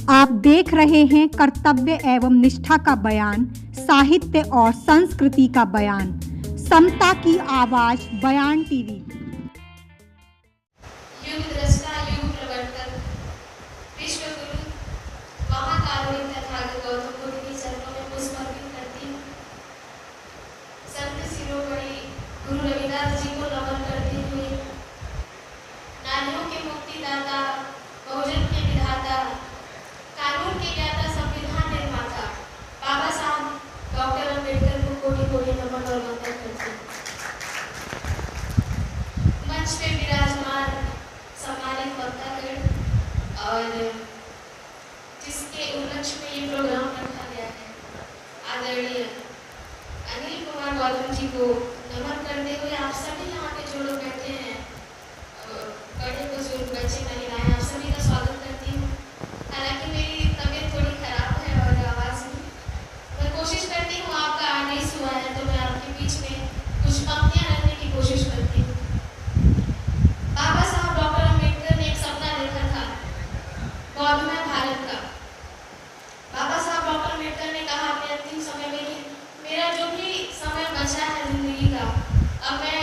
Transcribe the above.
आप देख रहे हैं कर्तव्य एवं निष्ठा का बयान, साहित्य और संस्कृति का बयान, समता की आवाज बयान टीवी। युग दृष्टा युग प्रवर्तक विश्व गुरु महाकारुणिक तथागत गौतम बुद्ध के चरणों में पुष्प अर्पित करती हूँ। संत शिरोमणि गुरु रविदास जी को नमन करते हुए नारियों के मुक्तिदाता, बहुजन के विधाता, कानून के ज्ञाता, संविधान निर्माता बाबा साहब डॉक्टर अम्बेडकर को कोटि कोटि नमन और वंदन करती हूँ। मंच पे विराजमान सम्मानित वक्तागण और जिसके उपलक्ष्य में ये प्रोग्राम रखा गया है, आदरणीय अनिल कुमार गौतम जी को नमन करते हुए आप सभी यहाँ पे जो लोग बैठे हैं, बड़े बुजुर्ग, बच्चे, महिलाएं, आप सभी का स्वागत करती हूँ। हालांकि मेरी तबीयत थोड़ी खराब है और आवाज़ में मैं कोशिश करती हूँ, आपका आदेश हुआ है तो मैं आपके बीच में कुछ पंक्तियाँ रखने की कोशिश करती हूँ। बाबा साहब डॉक्टर अम्बेडकर ने एक सपना देखा था बौद्धमय भारत का। बाबा साहब डॉक्टर अम्बेडकर ने कहा अपने अंतिम समय में कि मेरा जो भी समय बचा है जिंदगी का, अब मैं